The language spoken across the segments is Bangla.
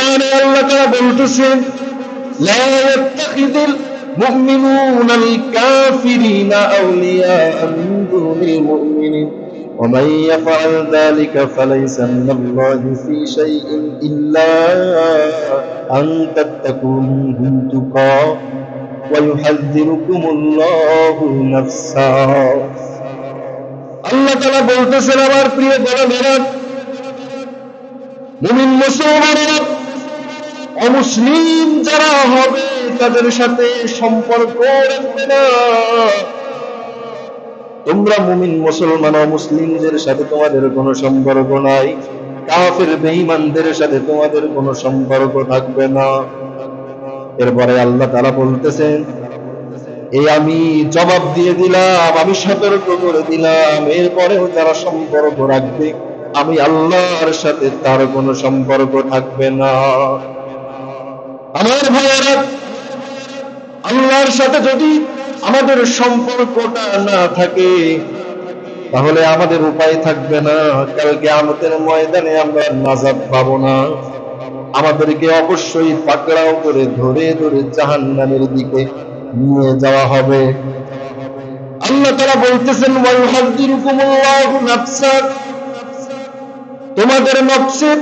কোরআনে আল্লাহ তাআলা বলতেছেন, লা ইয়াত্তাখিযুল মুমিনুনাল কাফিরিনা আউলিয়া মিন দুনিল মুমিনিন ওয়া মান ইয়াফআল যালিকা ফালাইসা মিনাল্লাহি ফী শাইইন ইল্লা আন তাত্তাকু মিনহুম তুকা ওয়া ইউহাযযিরুকুমুল্লাহু নাফসা। আল্লাহ তাআলা বলতেছেন, আমার প্রিয় গোলামেরা, মুমিন মুসলমানেরা অমুসলিম যারা হবে তাদের সাথে সম্পর্ক রাখবে না। তোমরা মুমিন মুসলমান অমুসলিমদের সাথে তোমাদের কোনো সম্পর্ক নাই, কাফের বেঈমানদের সাথে তোমাদের কোনো সম্পর্ক থাকবে না। এরপরে আল্লাহ তাআলা বলতেছেন, এই আমি জবাব দিয়ে দিলাম, আমি সতর্ক করে দিলাম, এরপরেও যারা সম্পর্ক রাখবে আমি আল্লাহর সাথে তার কোনো সম্পর্ক থাকবে না। আমার ভাইয়েরা, আল্লাহর সাথে যদি আমাদের সম্পর্কটা না থাকে তাহলে আমাদের উপায় থাকবে না, কাল কিয়ামতের ময়দানে আমরা নাজাত পাবো না। আমাদেরকে অবশ্যই পাকড়াও করে ধরে ধরে জাহান্নামের দিকে নিয়ে যাওয়া হবে। আল্লাহ তাআলা বলতেছেন, ওয়া ইউহাযযিরুকুমুল্লাহু নাফসা, তোমাদের নফসের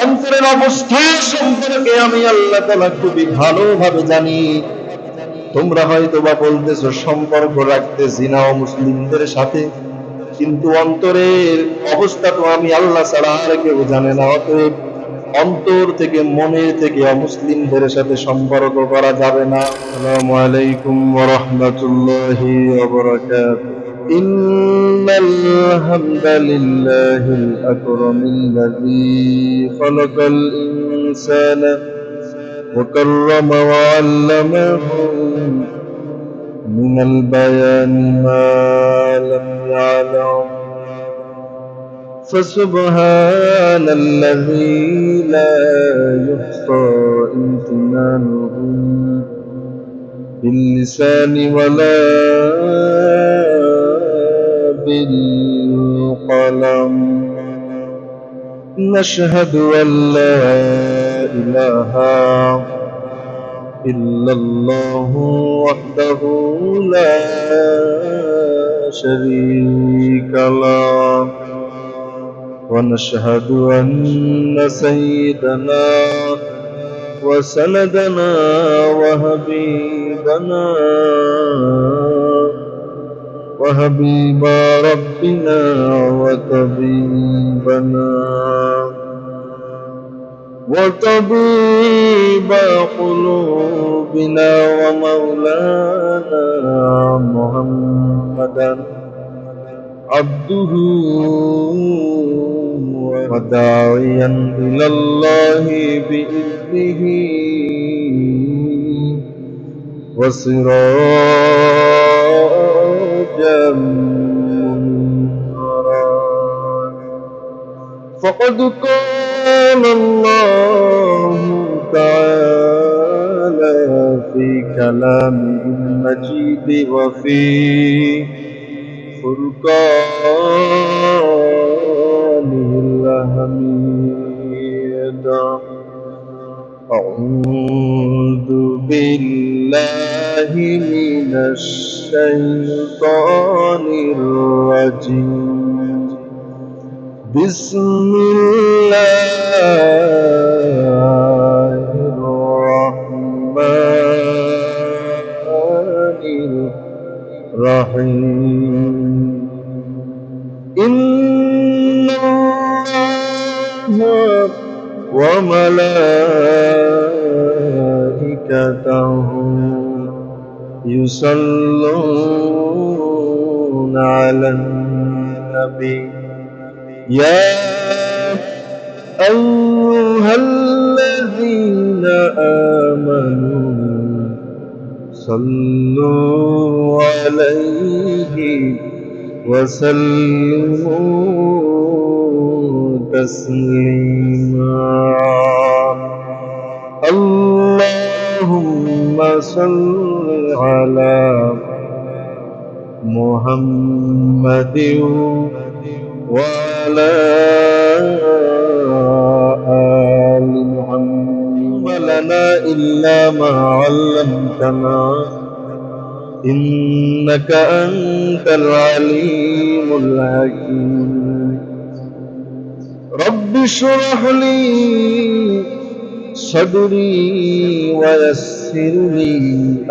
অন্তরের অবস্থা সম্পর্কে আমি আল্লাহ তাআলা খুবই ভালোভাবে জানি। তোমরা হয়তো বা বলতেছো সম্পর্ক রাখতেছি না মুসলিমদের সাথে, কিন্তু অন্তরের অবস্থা তো আমি আল্লাহ ছাড়া আর কেউ জানে না। অতএব অন্তর থেকে মনের থেকে অমুসলিমদের সাথে সম্পর্ক করা যাবে না। আসসালামু আলাইকুম ওয়া রাহমাতুল্লাহি ওয়া বারাকাতুহু। ইন্নাল হামদালিল্লাহিল আকরামিল্লাযী খালাকাল ইনসানা ওয়া কাররামা ওয়া আল্লামাহু মিনাল বায়ানি মা লাম ইয়ালাম فسبحان الذي لا يحصى امتنانه باللسان ولا بالقلم نشهد أن لا إله إلا الله وحده لا شريك له ونشهد أن سيدنا وسندنا وحبيب ربنا وطبيب قلوبنا ومولانا محمدا عبده وداعيا إلى الله بإذنه وسراجا منيرا. فقد قال الله تعالى في كلامه المجيد وفي فرقانه الحميد. أعوذ بالله من الشيطان الرجيم. بسم الله الرحمن الرحيم. إن الله وملائكته يصلون على النبي يا أيها الذين آمنوا صلوا عليه وسلموا تسليما. اللهم صل على محمد وعلى آل محمد لنا إلا ما علمتنا إنك أنت العليم الحكيم رب اشرح لي صدري ويسر لي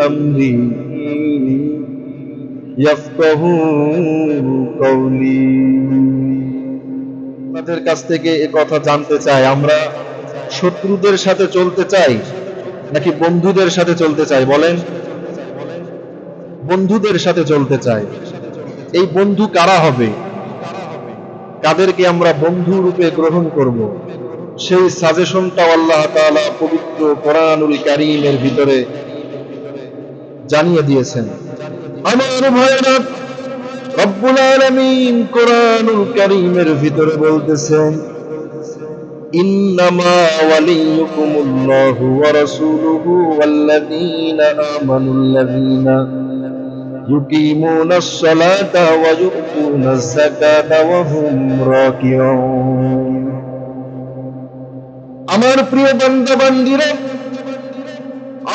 أمري يفقهوا قولي আপনাদের কাছ থেকে এই কথা জানতে চাই, আমরা শত্রুদের সাথে চলতে চাই নাকি বন্ধুদের সাথে চলতে চাই? বলেন। বন্ধুদের সাথে চলতে চাই। এই বন্ধু কারা হবে, কাদেরকে আমরা বন্ধু রূপে গ্রহণ করব, সেই সাজেশনটাও আল্লাহ তাআলা পবিত্র কোরআনুল কারীমের ভিতরে জানিয়ে দিয়েছেন। আমার ভাইরা, রব্বুল আলামিন কোরআনুল কারীমের ভিতরে বলতেছেন, ইন্নামা ওয়ালিয়ুকুমুল্লাহু ওয়া রাসূলুহু ওয়াল্লাযীনা আমানুল্লাযীনা ইউকিমুনাস সালাতা ওয়া ইউতুনাজ যাকাতা ওয়া হুম রাকিউন। আমার প্রিয় বান্দা বান্দীরা,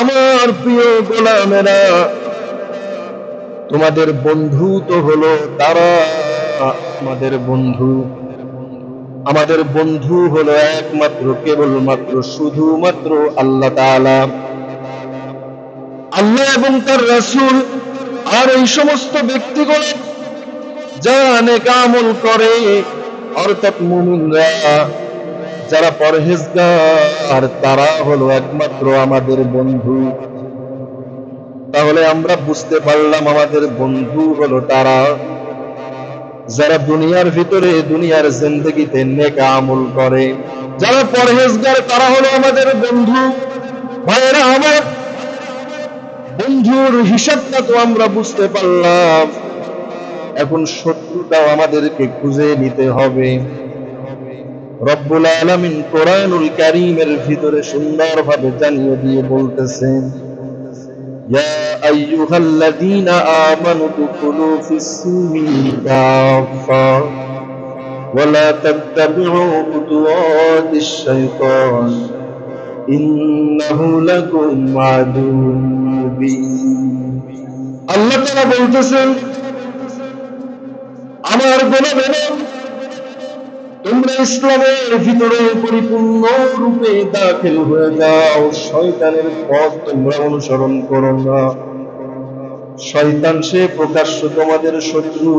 আমার প্রিয় গোলামেরা, তোমাদের বন্ধু তো হলো তারা, আমাদের বন্ধু, আমাদের বন্ধু হলো একমাত্র কেবলমাত্র শুধুমাত্র আল্লাহ তাআলা, আল্লাহ এবং তার রাসূল। আর এই সমস্ত ব্যক্তিগুলো যারা নেক আমল করে, অর্থাৎ মুমিনরা যারা পরহেজগার, তারা হলো একমাত্র আমাদের বন্ধু। তাহলে আমরা বুঝতে পারলাম আমাদের বন্ধু হলো তারা যারা দুনিয়ার ভিতরে, দুনিয়ার জিন্দেগিতে নেক আমল করে, যারা পরহেজগার, তারা হলো আমাদের বন্ধু। ভাইরা আমার, বন্ধুর হিসাবটা তো আমরা বুঝতে পারলাম, এখন শত্রুটাও আমাদেরকে খুঁজে নিতে হবে। রব্বুল আলামিন কোরআনুল কারীমের ভিতরে সুন্দরভাবে জানিয়ে দিয়ে বলতেছেন, ইয়া আইয়ুহাল্লাযীনা আমানু দুখুলু ফিস-সিলমি কাফা ওয়া লা তাত্তাবিউ খুতুওয়াতিশ শাইতান ইন্নাহু লাকুম আদুউম মুবিন। আল্লাহ তাআলা বলতেছেন, আমার গোলামেরা, তোমরা ইসলামের ভিতরে পরিপূর্ণ রূপে দাখিল হয়ে যাও, শয়তানের পথ তোমরা অনুসরণ করো না। শয়তান সে প্রকাশ্য তোমাদের শত্রু।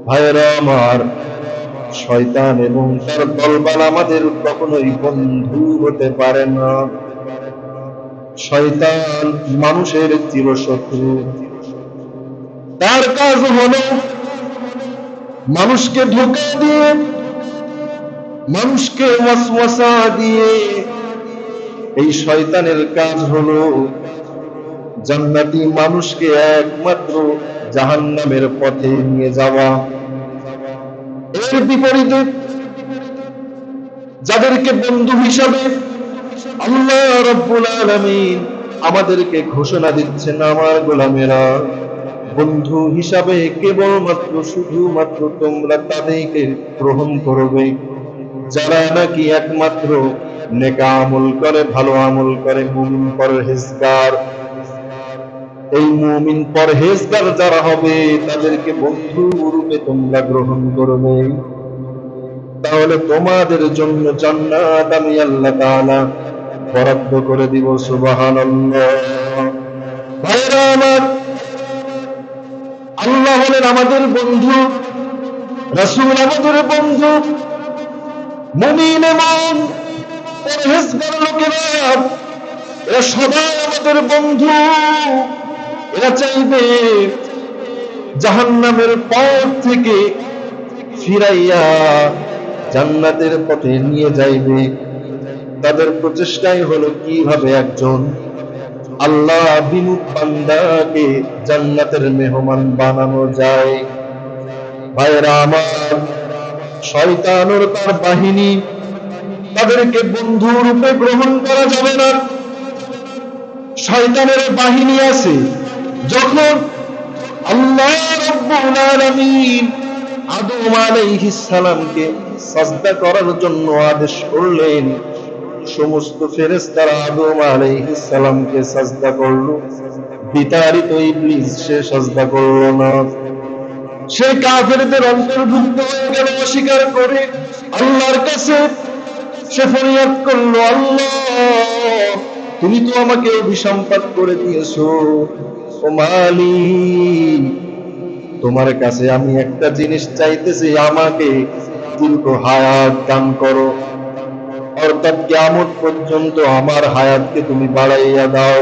ভাইরা আমার, শয়তান এবং তার দলবল আমাদের কখনোই বন্ধু হতে পারে না। শয়তান মানুষের চিরশত্রু। তার কাজ হলো মানুষকে ধোঁকা দিয়ে, মানুষকে ওয়াসওয়াসা দিয়ে। এই শয়তানের কাজ হলো জান্নাতি মানুষকে একমাত্র জাহান্নামের পথে নিয়ে যাওয়া। এর বিপরীতে যাদেরকে বন্ধু হিসাবে আল্লাহ রাব্বুল আলামিন আমাদেরকে ঘোষণা দিচ্ছেন, আমার গোলামেরা, বন্ধু হিসাবে কেবলমাত্র শুধুমাত্র তোমরা তাদেরকে গ্রহণ করবে যারা নাকি একমাত্র নেক আমল করে, ভালো আমল করে, মুমিন পরহেজগার। এই মুমিন পরহেজগার যারা হবে তাদেরকে বন্ধু রূপে তোমরা গ্রহণ করবে। তাহলে তোমাদের জন্য জান্নাত আমি আল্লাহ তাআলা বরাদ্দ করে দিব। সুবহানাল্লাহ। ভাইরা আমার, আল্লাহ হলেন আমাদের বন্ধু, রাসূল আমাদের বন্ধু, মুমিন এবং পরহেজগার লোকেরা এরা সবাই আমাদের বন্ধু। এরা চাইবে জাহান্নামের পথ থেকে ফিরাইয়া জান্নাতের পথে নিয়ে যাইবে। তাদের প্রচেষ্টাই হলো কিভাবে একজন আল্লাহ বিমুখ বান্দাকে জান্নাতের মেহমান বানানো যায়। ভাইরা আমার, শয়তানের তার বাহিনী, তাদেরকে বন্ধু রূপে গ্রহণ করা যাবে না। শয়তানের বাহিনী আছে, যখন আল্লাহ রাব্বুল আলামিন আদম আলাইহিস সালামকে সাজদা করার জন্য আদেশ করলেন, সমস্ত ফেরেশতারা আদম আলাইহিস সালামকে সাজদা করলো, বিতাড়িত ইবলিস সে সাজদা করলো না। সে কাফেরদের অন্তর্ভুক্ত হয়ে গেল অস্বীকার করে। আল্লাহর কাছে সে ফরিয়াদ করলো, আল্লাহ তুমি তো আমাকে অভিসম্পাত করে দিয়েছো, ও মালিক তোমার কাছে আমি একটা জিনিস চাইতেছি, আমাকে দীর্ঘ হায়াত দান করো, অর্থাৎ কিয়ামত পর্যন্ত আমার হায়াতকে তুমি বাড়াইয়া দাও,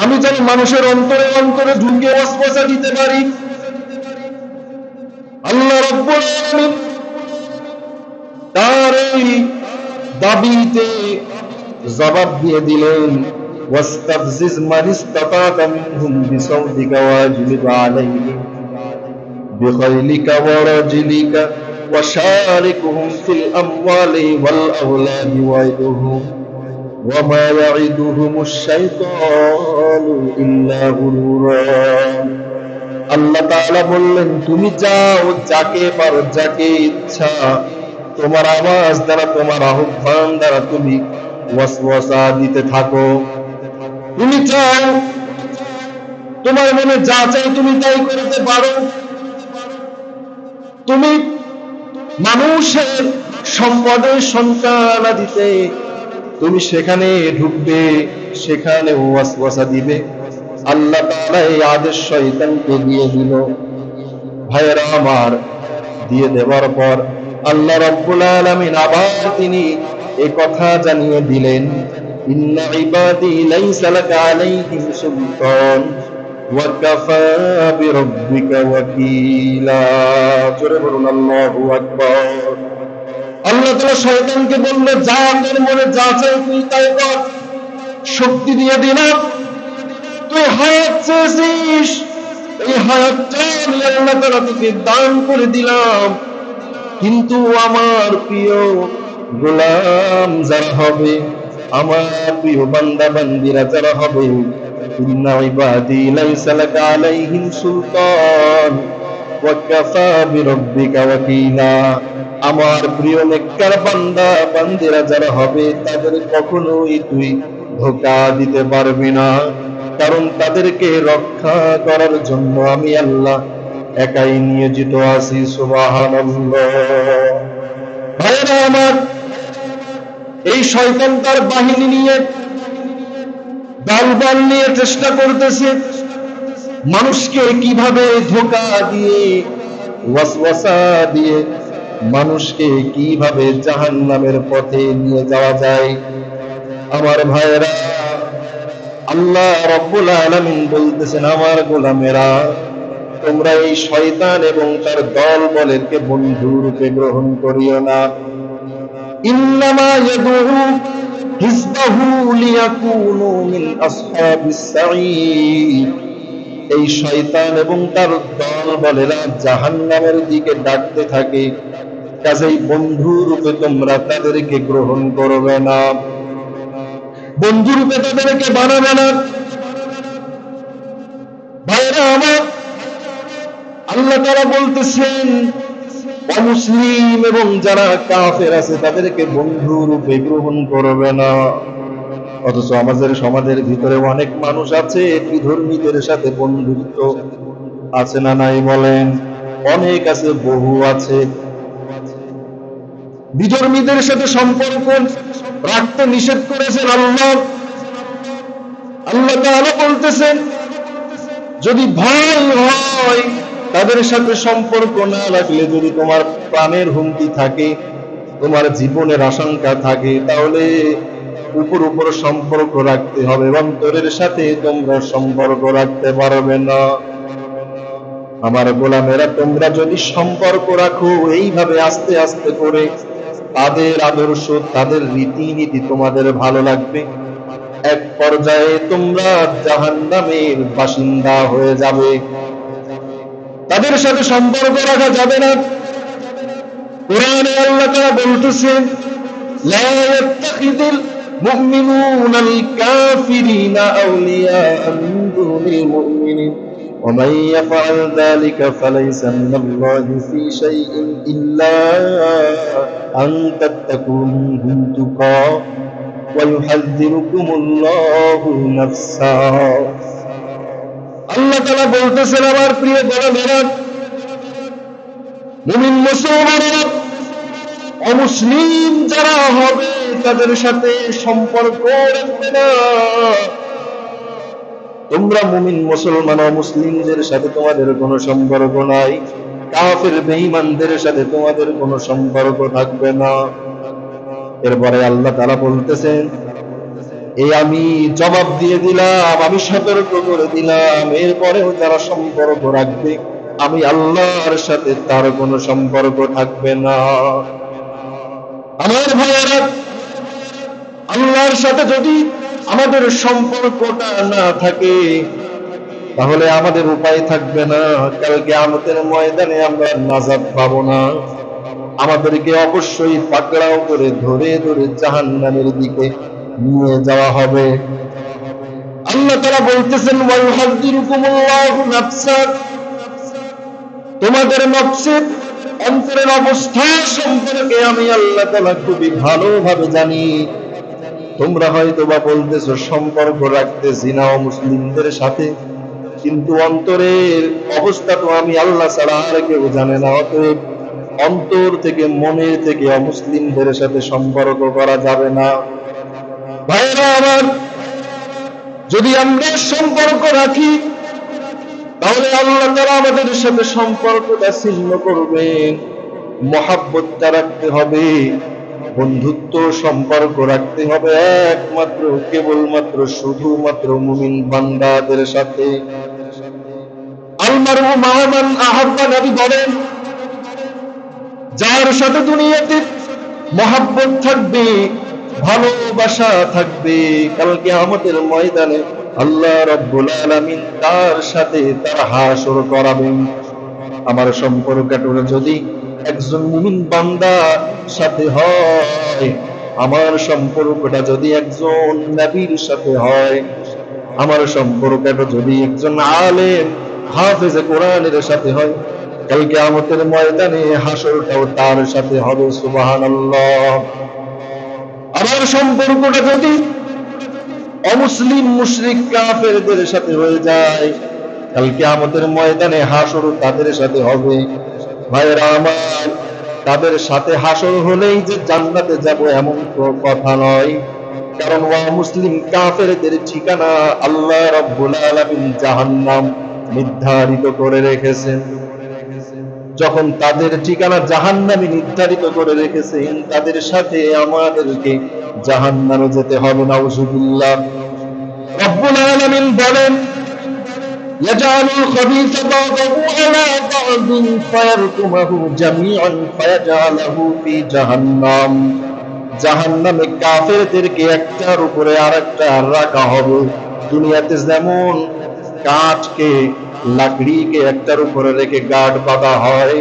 আমি যেন মানুষের অন্তরে অন্তরে ঢুকে ওয়াসওয়াসা দিতে পারি। আল্লাহ রাব্বুল আলামিন তার এই দাবিতে জবাব দিয়ে দিলেন, ওয়াস্তাফজিজ মান ইসতাতা'তা মিনহুম বিসাওতিকা ওয়াজলিব আলাইহিম বিখাইলিকা ওয়া রাজলিকা ওয়াশারিকহুম ফিল আমওয়ালি ওয়াল আওলাদি ওয়াইদুহুম ওয়া মা ইয়াইদুহুমুশ শাইতানু ইল্লা গুরুরা। আল্লাহ তাআলা বললেন, তুমি যাও, যাকে পারো, যাকে ইচ্ছা তোমার আওয়াজ দ্বারা, তোমার আহ্বান দ্বারা তুমি ওয়াসওয়াসা দিতে থাকো। তুমি চাও, তোমার মনে যা চাই তুমি তাই করতে পারো। তুমি মানুষের সম্পদের সন্তান দিতে তুমি সেখানে ঢুকবে, সেখানে ওয়াসওয়াসা দিবে। আল্লাহ তাআলা এই আদেশ শয়তানকে দিয়ে দিল। ভাইয়েরা আমার, দিয়ে দেওয়ার পর আল্লাহ রাব্বুল আলামিন আবার তিনি এই কথা জানিয়ে দিলেন, ইন্না ইবাদি লাইসা লাকা আলাইহিম সুলতান ওয়া কাফা বিরাব্বিকা ওয়াকিলা। জোরে বলুন আল্লাহু আকবার। আল্লাহ তাআলা শয়তানকে বললেন, যা তোর মনে যা চাই তুই তাই কর, শক্তি দিয়ে দিলাম, তুই হায়াত চেয়েছিস, এই হায়াতটা আমি আল্লাহ তাআলা তোকে দান করে দিলাম। কিন্তু আমার প্রিয় গোলাম যারা হবে, আমার প্রিয় বান্দা বান্দিরা যারা হবে, ইন্না ইবাদি লাইসা লাকা আলাইহিম সুলতান ওয়া কাফা বিরাব্বিকা ওয়াকিলা, আমার প্রিয় নেককার বান্দা বান্দিরা যারা হবে তাদের কখনোই তুই ধোঁকা দিতে পারবি না, কারণ তাদেরকে রক্ষা করার জন্য আমি আল্লাহ একাই নিয়োজিত আছি। সুবহানাল্লাহ। ভাইরা আমার, এই শয়তান তার বাহিনী নিয়ে দলবল নিয়ে চেষ্টা করতেছে মানুষকে কিভাবে ধোঁকা দিয়ে, ওয়াসওয়াসা দিয়ে মানুষকে কিভাবে জাহান্নামের পথে নিয়ে যাওয়া যায়। আমার ভাইরা, আল্লাহ রাব্বুল আলামিন বলতেছেন, আমার গোলামেরা তোমরা এই শয়তান এবং তার দল বলেরকে বন্ধু রূপে গ্রহণ করিও না। ইন্নামা ইয়াদউ হিজবাহু লিয়াকুনু মিন আসহাবিস সাঈদ, এই শয়তান এবং তার দল বলেরা জাহান্নামের দিকে ডাকতে থাকে, কাজেই বন্ধু রূপে তোমরা তাদেরকে গ্রহণ করবে না, বন্ধু রূপে তাদেরকে বানাবে না। ভাইরা আমার, আল্লাহ তাআলা বলতেছেন অমুসলিম এবং যারা কাফের আছে তাদেরকে বন্ধু রূপে গ্রহণ করবে না। অথচ আমাদের সমাজের ভিতরে অনেক মানুষ আছে বিধর্মীদের সাথে বন্ধুত্ব আছে না নাই বলেন? অনেক আছে, বহু আছে। বিধর্মীদের সাথে সম্পর্ক রাখতে নিষেধ করেছেন আল্লাহ। আল্লাহ তাআলা বলতেছেন, যদি ভয় হয় তাদের সাথে সম্পর্ক না রাখলে, যদি তোমার প্রাণের হুমকি থাকে, তোমার জীবনের আশঙ্কা থাকে, তাহলে উপর উপর সম্পর্ক রাখতে হবে, অন্তরের সাথে তোমরা সম্পর্ক রাখতে পারবে না। আমার গোলামেরা, তোমরা যদি সম্পর্ক রাখো এইভাবে আস্তে আস্তে করে, তাদের আদর্শ তাদের রীতিনীতি তোমাদের ভালো লাগবে, এক পর্যায়ে তোমরা জাহান্নামের বাসিন্দা হয়ে যাবে। তাদের সাথে সম্পর্ক রাখা যাবে না। কোরআনে আল্লাহ তাআলা বলতেছেন, লা ইয়াত্তাখিযুল মুমিনুনাল কাফিরিনা আউলিয়া মিন দুনিল মুমিনিন ওয়া মান ইয়াফআল যালিকা ফালাইসা মিনাল্লাহি ফী শাইইন ইল্লা আন واتقوا منهم تقى ويحذركم الله نفسا আল্লাহ তাআলা বলতেছেন আমার প্রিয় বন্ধুরা মুমিন মুসলমানেরা অমুসলিম যারা হবে তাদের সাথে সম্পর্ক রাখবে না তোমরা মুমিন মুসলমান অমুসলিমদের সাথে তোমাদের কোনো সম্পর্ক নাই কাফের বেঈমানদের সাথে তোমাদের কোনো সম্পর্ক থাকবে না এরপরে আল্লাহ তাআলা বলতেছেন এই আমি জবাব দিয়ে দিলাম আমি সতর্ক করে দিলাম এরপরেও যারা সম্পর্ক রাখবে আমি আল্লাহর সাথে তার কোনো সম্পর্ক থাকবে না আমার ভাইয়েরা আল্লাহর সাথে যদি আমাদের সম্পর্কটা না থাকে তাহলে আমাদের উপায় থাকবে না কাল কিয়ামতের ময়দানে আমরা নাজাত পাবো না আমাদেরকে অবশ্যই পাকড়াও করে ধরে ধরে জাহান্নামের দিকে নিয়ে যাওয়া হবে আল্লাহ তাআলা বলতেছেন ওয়া ইউহাযযিরুকুমুল্লাহু নাফসা তোমাদের নফসের অন্তরের অবস্থা সম্পর্কে আমি আল্লাহ তাআলা খুবই ভালোভাবে জানি তোমরা হয়তো বা বলতেছো সম্পর্ক রাখতে জিনা ও মুসলিমদের সাথে কিন্তু অন্তরের অবস্থা তো আমি আল্লাহ ছাড়া আর কেউ জানে না অতএব অন্তর থেকে মনের থেকে অমুসলিমদের সাথে সম্পর্ক করা যাবে না ভাইরা আমার যদি আমরা সম্পর্ক রাখি তাহলে আল্লাহ তাআলা আমাদের সাথে সম্পর্কটা ছিন্ন করবেন মহব্বতটা রাখতে হবে বন্ধুত্ব সম্পর্ক রাখতে হবে একমাত্র কেবলমাত্র শুধুমাত্র মুমিন বান্দাদের সাথে আলমারু মা'মান আহাব্বা নবী বলেন যার সাথে দুনিয়াতে মহব্বত থাকবে ভালোবাসা থাকবে কাল কিয়ামতের ময়দানে আল্লাহ রাব্বুল আলামিন তার সাথে তার হাসর করাবেন আমার সম্পর্কটা যদি একজন মুমিন বান্দার সাথে হয় আমার সম্পর্কটা যদি একজন নবীর সাথে হয় আমার সম্পর্কটা যদি একজন আলেম হাফেজ কোরআনের সাথে হয় কাল কিয়ামতের ময়দানে হাসরটাও তার সাথে হবে সুবহানাল্লাহ আমার সম্পর্কটা যদি অমুসলিম মুশরিক কাফেরদের সাথে হয়ে যায় কাল কিয়ামতের ময়দানে হাসর তাদের সাথে হবে ভাইরা আমার তাদের সাথে হাসর হলেই যে জান্নাতে যাব এমন তো কথা নয় কারণ মুসলিম কাফেরদের ঠিকানা আল্লাহ রাব্বুল আলামিন জাহান্নাম নির্ধারিত করে রেখেছেন যখন তাদের ঠিকানা জাহান্নামে নির্ধারিত করে রেখেছেন তাদের সাথে আমাদেরকে জাহান্নামে যেতে হবে নাউযুবিল্লাহ রব্বুল আলামিন বলেন ইয়াজালুল খাবিসা বা'দাহু আলা বা'দিন ফায়ারকুমুহু জামিআন ফায়াজআলুহু ফি জাহান্নাম জাহান্নামে কাফেরদেরকে একটার উপরে আরেকটা রাখা হবে দুনিয়াতে যেমন কাঠকে লাকড়িকে একটার উপরে রেখে গার্ড বাঁধা হয়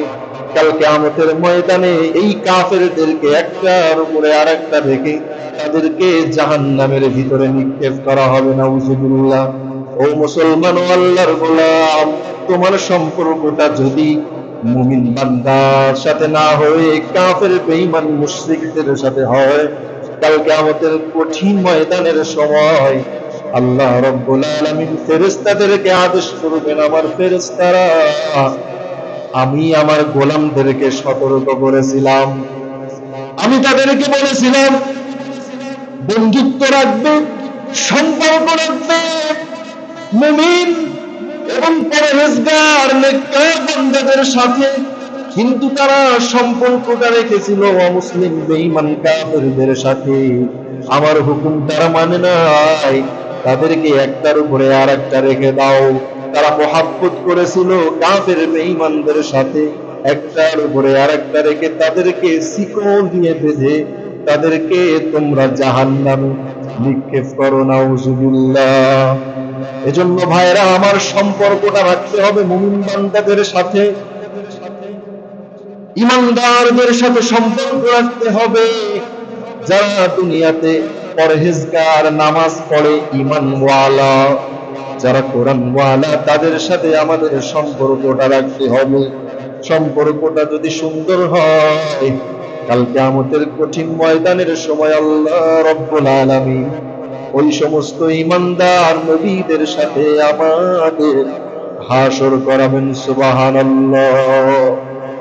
কাল কিয়ামতের ময়দানে এই কাফেরদেরকে একটার উপরে আরেকটা রেখে তাদেরকে জাহান্নামের ভিতরে নিক্ষেপ করা হবে নাউযুবিল্লাহ ও মুসলমান ও আল্লাহর গোলাম তোমার সম্পর্কটা যদি মুমিন বান্দার সাথে না হয়ে কাফের বেঈমান মুশরিকদের সাথে হয় কাল কিয়ামতের কঠিন ময়দানের সময় আল্লাহ রাব্বুল আলামিন ফেরেশতাদেরকে আদেশ করবেন আমার ফেরেশতারা আমি আমার গোলামদেরকে সতর্ক করেছিলাম আমি তাদেরকে বলেছিলাম বন্ধুত্ব রাখবে সম্পর্ক রাখবে মুমিন এবং পরহেজগার নেককার বান্দাদের সাথে কিন্তু তারা সম্পর্কটা রেখেছিল অমুসলিম বেঈমান কাফেরদের সাথে আমার হুকুম তারা মানে নাই তাদেরকে একটার উপরে আরেকটা রেখে দাও তারা মহব্বত করেছিল কাফের বেঈমানদের সাথে একটার উপরে আরেকটা রেখে তাদেরকে শিকল দিয়ে বেঁধে তাদেরকে তোমরা জাহান্নামে নিক্ষেপ করো নাউযুবিল্লাহ এজন্য ভাইরা আমার সম্পর্কটা রাখতে হবে মুমিন বান্দাদের সাথে ঈমানদারদের সাথে সম্পর্ক রাখতে হবে যারা দুনিয়াতে পরহেজগার নামাজ পড়ে ঈমানওয়ালা যারা কোরআনওয়ালা তাদের সাথে আমাদের সম্পর্কটা রাখতে হবে সম্পর্কটা যদি সুন্দর হয় কাল কিয়ামতের কঠিন ময়দানের সময় আল্লাহ রাব্বুল আলামিন ওই সমস্ত ঈমানদার নবীদের সাথে আমাদের হাসর করাবেন। সুবহানাল্লাহ।